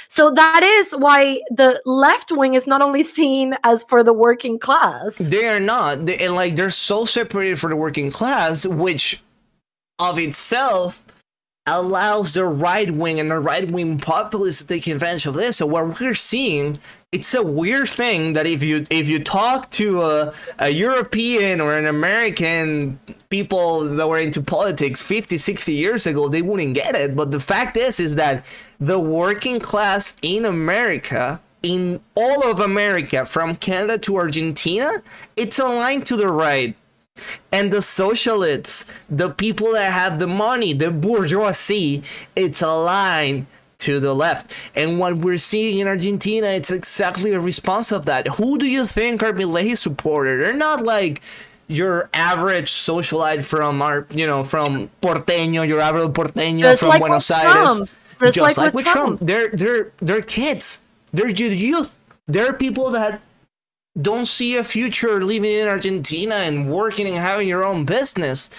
So that is why the left wing is not only seen as for the working class. They are not. They're so separated for the working class, which of itself allows the right wing and the right wing populists to take advantage of this. So what we're seeing, it's a weird thing that if you talk to a European or an American people that were into politics 50, 60 years ago, they wouldn't get it. But the fact is that the working class in America, in all of America, from Canada to Argentina, it's aligned to the right. And the socialists, the people that have the money, the bourgeoisie, it's aligned to the left. And what we're seeing in Argentina, it's exactly a response of that. Who do you think are Milei supporters? They're not like your average socialite from from Porteño, your average Porteño just from like Buenos with Aires. Trump. Just like with Trump. They're kids. They're youth. They're people that don't see a future living in Argentina and working and having your own business.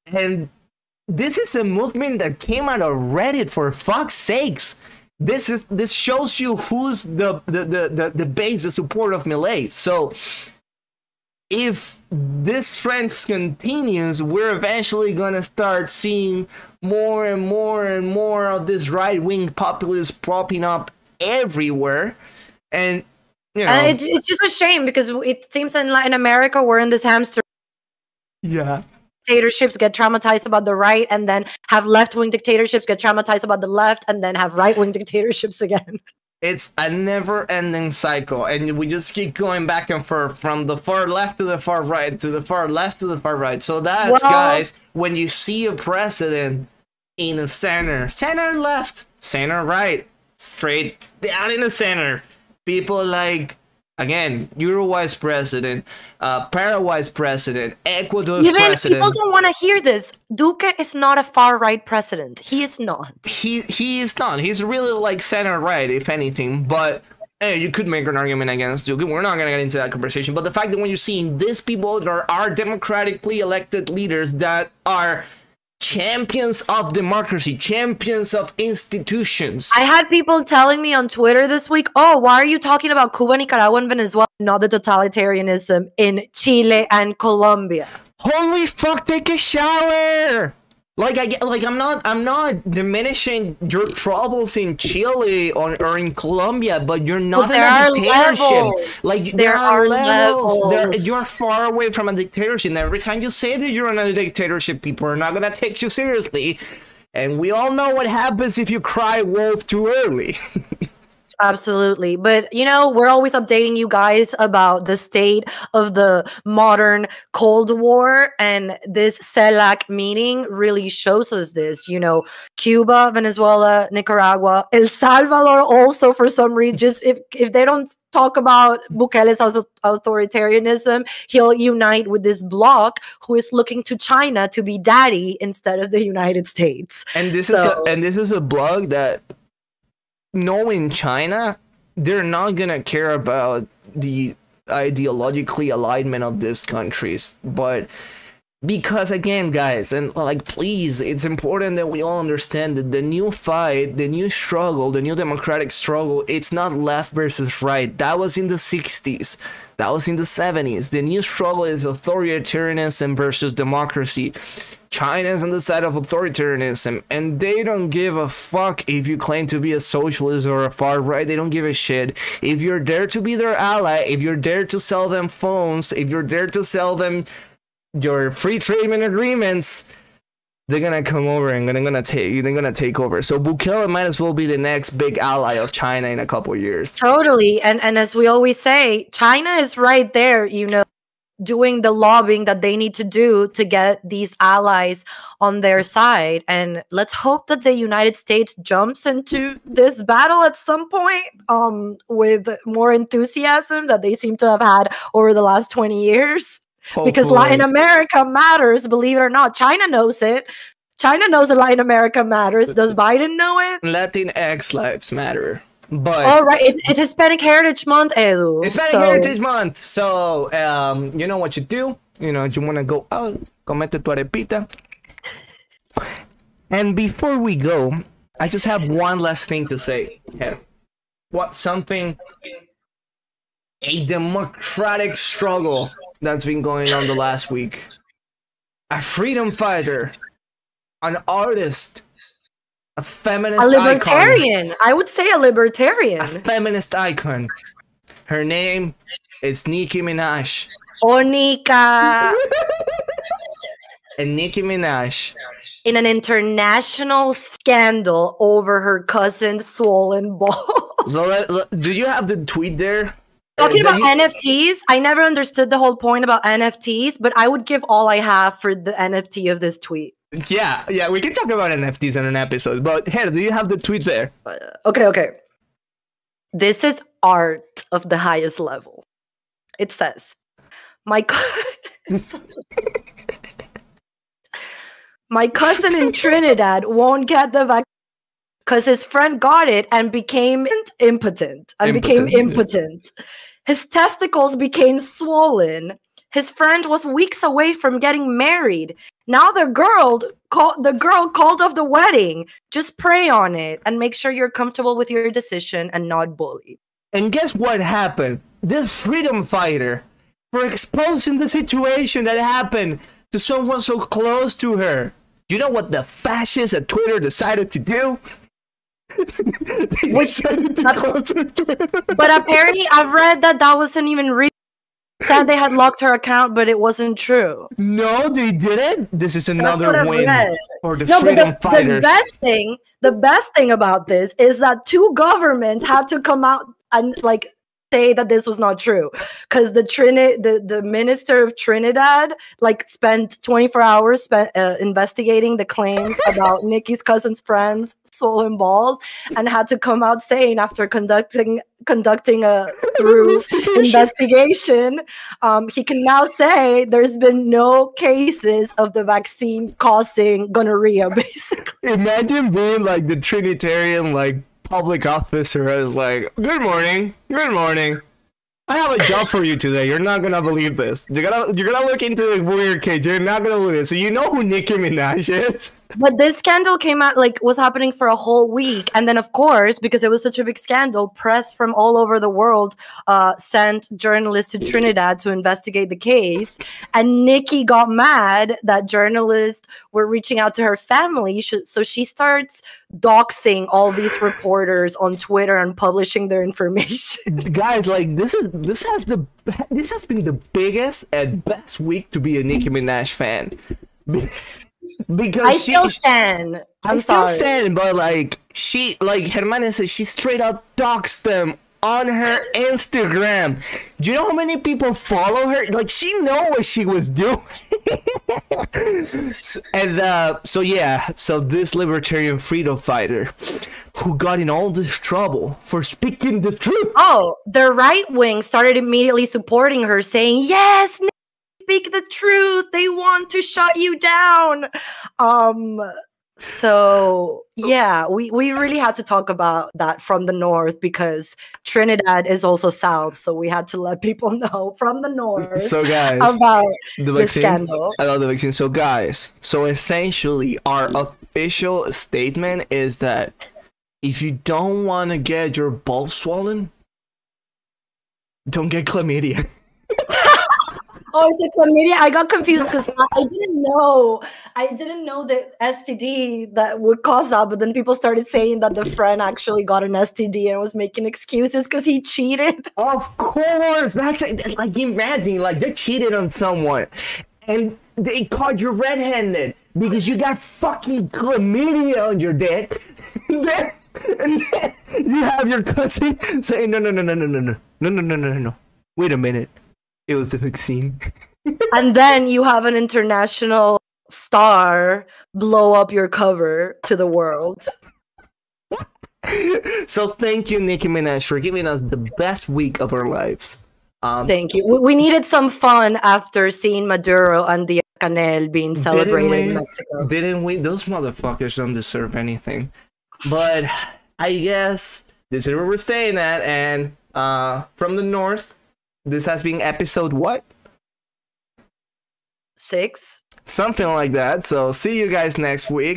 And this is a movement that came out of Reddit, for fuck's sakes. This shows you who's the base, the support of Milei. So if this trend continues, we're eventually gonna start seeing more and more and more of this right-wing populists propping up everywhere. And it's just a shame because it seems in Latin America we're in this hamster. Yeah. Dictatorships get traumatized about the right, and then have left-wing dictatorships get traumatized about the left, and then have right-wing dictatorships again. It's a never-ending cycle, and we just keep going back and forth from the far left to the far right, to the far left to the far right. So that's, guys, when you see a president in a center left, center right, straight down in the center, people like Again, Uruguay's president, Paraguay's president, Ecuador's Even president. people don't want to hear this. Duque is not a far-right president. He is not. He is not. He's really like center-right, if anything. But hey, you could make an argument against Duque. We're not going to get into that conversation. But the fact that when you're seeing these people that are democratically elected leaders that are champions of democracy, champions of institutions. I had people telling me on Twitter this week, oh, why are you talking about Cuba, Nicaragua, and Venezuela, not the totalitarianism in Chile and Colombia? Holy fuck, take a shower! I'm not diminishing your troubles in Chile or in Colombia, but you're not in a dictatorship. Like there are levels. You're far away from a dictatorship. And every time you say that you're in a dictatorship, people are not gonna take you seriously. And we all know what happens if you cry wolf too early. Absolutely. But, you know, we're always updating you guys about the state of the modern Cold War. And this CELAC meeting really shows us this. You know, Cuba, Venezuela, Nicaragua, El Salvador also, for some reason, just if they don't talk about Bukele's authoritarianism, he'll unite with this bloc who is looking to China to be daddy instead of the United States. And this is a bloc that, knowing China, they're not gonna care about the ideologically alignment of these countries, but because again, guys, and like, please, it's important that we all understand that the new fight, the new struggle, the new democratic struggle, it's not left versus right. That was in the 60s. That was in the 70s. The new struggle is authoritarianism versus democracy. China's on the side of authoritarianism, and they don't give a fuck if you claim to be a socialist or a far right. They don't give a shit. If you're there to be their ally, if you're there to sell them phones, if you're there to sell them your free trade agreements, they're gonna come over and they're gonna take over. So Bukele might as well be the next big ally of China in a couple of years. Totally. And as we always say, China is right there, you know, doing the lobbying that they need to do to get these allies on their side. And let's hope that the United States jumps into this battle at some point with more enthusiasm that they seem to have had over the last 20 years. Hopefully. Because Latin America matters, believe it or not. China knows it. China knows that Latin America matters. Does Biden know it? Latinx lives matter. But all right, it's Hispanic Heritage Month, Edu. Hispanic Heritage Month. So you know what you do. You know, you want to go out, comete tu arepita. And before we go, I just have one last thing to say. Here, a democratic struggle that's been going on the last week. A freedom fighter, an artist, a feminist icon. A libertarian. I would say a libertarian. A feminist icon. Her name is Nicki Minaj. Oh, Nika. And Nicki Minaj, in an international scandal over her cousin's swollen balls. Do you have the tweet there? Talking about NFTs, I never understood the whole point about NFTs, but I would give all I have for the NFT of this tweet. Yeah, we can talk about NFTs in an episode, but here, do you have the tweet there? Okay. This is art of the highest level. It says, my cousin in Trinidad won't get the vaccine because his friend got it and became impotent. His testicles became swollen. His friend was weeks away from getting married. Now the girl called off the wedding. Just pray on it and make sure you're comfortable with your decision and not bullied. And guess what happened? This freedom fighter, for exposing the situation that happened to someone so close to her. You know what the fascists at Twitter decided to do? They decided to close her Twitter. But apparently I've read that wasn't even real. Said they had locked her account, but it wasn't true. No, they didn't. This is another win for the freedom fighters. The best thing about this is that two governments had to come out and say that this was not true, because the minister of Trinidad like spent 24 hours investigating the claims about Nikki's cousin's friends swollen balls, and had to come out saying after conducting a thorough investigation, he can now say there's been no cases of the vaccine causing gonorrhea. Basically, imagine being like the Trinitarian like public officer is like, good morning, I have a job for you today. You're not gonna believe this. You're gonna look into the weird case. You're not gonna believe it. So you know who Nicki Minaj is? But this scandal came out, like, was happening for a whole week. And then, of course, because it was such a big scandal, press from all over the world sent journalists to Trinidad to investigate the case. And Nikki got mad that journalists were reaching out to her family. So she starts doxing all these reporters on Twitter and publishing their information. Guys, like, this has been the biggest and best week to be a Nicki Minaj fan. Because I still stand. I'm still sorry. stand, but like Hermana said, she straight up doxed them on her Instagram. Do you know how many people follow her? Like, she know what she was doing. And so this libertarian freedom fighter who got in all this trouble for speaking the truth. Oh, the right wing started immediately supporting her, saying, yes, speak the truth. They want to shut you down. So yeah, we really had to talk about that from the north, because Trinidad is also south. So we had to let people know from the north, so guys, about the scandal. I love the vaccine. So guys, so essentially our official statement is that if you don't want to get your balls swollen, don't get chlamydia. Oh, is it chlamydia? I got confused because I didn't know the STD that would cause that, but then people started saying that the friend actually got an STD and was making excuses because he cheated. Of course, that's like, imagine like they cheated on someone and they caught you red-handed because you got fucking chlamydia on your dick. And then you have your cousin saying no. Wait a minute. It was the vaccine. And then you have an international star blow up your cover to the world. So thank you, Nicki Minaj, for giving us the best week of our lives. Thank you. We needed some fun after seeing Maduro and the Canel being celebrated in Mexico. Didn't we? Those motherfuckers don't deserve anything. But I guess this is where we're staying at. And from the north, this has been episode what? 6? Something like that. So see you guys next week.